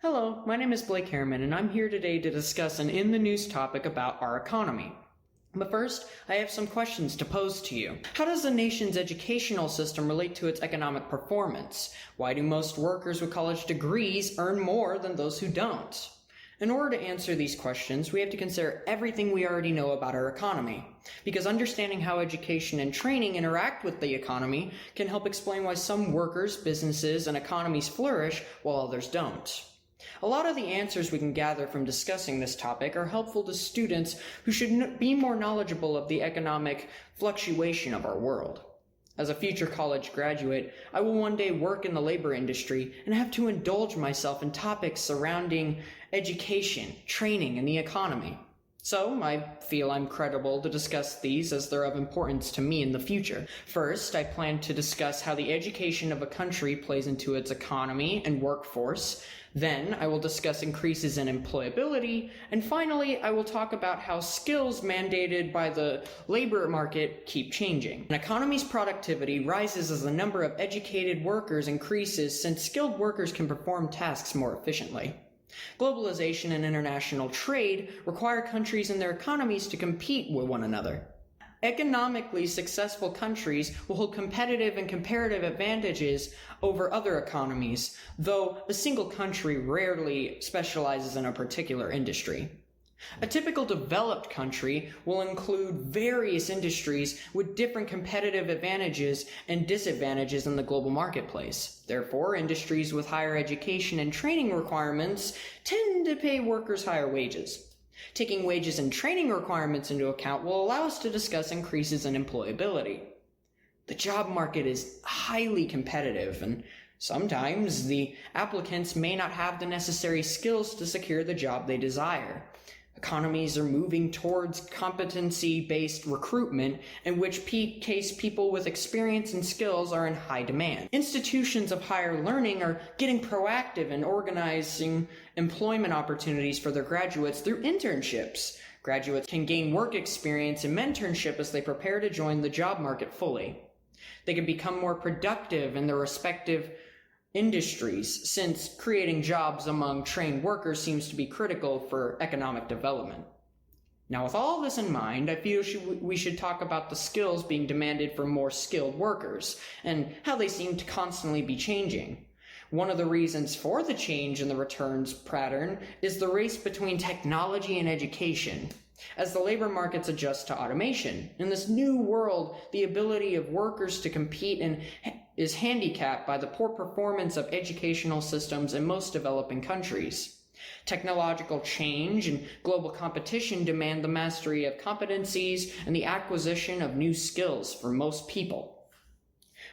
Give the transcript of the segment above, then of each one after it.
Hello, my name is Blake Harriman, and I'm here today to discuss an in-the-news topic about our economy. But first, I have some questions to pose to you. How does a nation's educational system relate to its economic performance? Why do most workers with college degrees earn more than those who don't? In order to answer these questions, we have to consider everything we already know about our economy, because understanding how education and training interact with the economy can help explain why some workers, businesses, and economies flourish while others don't. A lot of the answers we can gather from discussing this topic are helpful to students who should be more knowledgeable of the economic fluctuation of our world. As a future college graduate, I will one day work in the labor industry and have to indulge myself in topics surrounding education, training, and the economy. So, I feel I'm credible to discuss these as they're of importance to me in the future. First, I plan to discuss how the education of a country plays into its economy and workforce. Then, I will discuss increases in employability. And finally, I will talk about how skills mandated by the labor market keep changing. An economy's productivity rises as the number of educated workers increases, since skilled workers can perform tasks more efficiently. Globalization and international trade require countries and their economies to compete with one another. Economically successful countries will hold competitive and comparative advantages over other economies, though a single country rarely specializes in a particular industry. A typical developed country will include various industries with different competitive advantages and disadvantages in the global marketplace. Therefore, industries with higher education and training requirements tend to pay workers higher wages. Taking wages and training requirements into account will allow us to discuss increases in employability. The job market is highly competitive, and sometimes the applicants may not have the necessary skills to secure the job they desire. Economies are moving towards competency-based recruitment, in which case people with experience and skills are in high demand. Institutions of higher learning are getting proactive in organizing employment opportunities for their graduates through internships. Graduates can gain work experience and mentorship as they prepare to join the job market fully. They can become more productive in their respective industries, since creating jobs among trained workers seems to be critical for economic development. Now, with all this in mind, I feel we should talk about the skills being demanded for more skilled workers, and how they seem to constantly be changing. One of the reasons for the change in the returns pattern is the race between technology and education. As the labor markets adjust to automation, in this new world, the ability of workers to compete is handicapped by the poor performance of educational systems in most developing countries. Technological change and global competition demand the mastery of competencies and the acquisition of new skills for most people.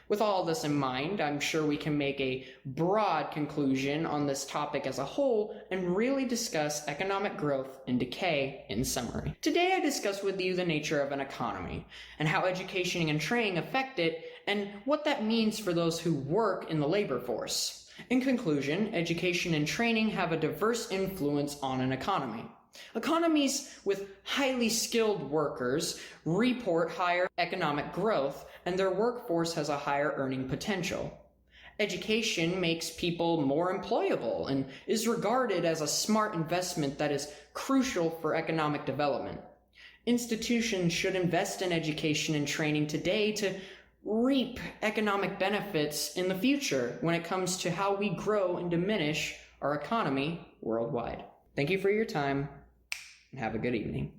With all this in mind, I'm sure we can make a broad conclusion on this topic as a whole and really discuss economic growth and decay in summary. Today I discuss with you the nature of an economy and how education and training affect it, and what that means for those who work in the labor force. In conclusion, education and training have a diverse influence on an economy. Economies with highly skilled workers report higher economic growth, and their workforce has a higher earning potential. Education makes people more employable and is regarded as a smart investment that is crucial for economic development. Institutions should invest in education and training today to reap economic benefits in the future when it comes to how we grow and diminish our economy worldwide. Thank you for your time, and have a good evening.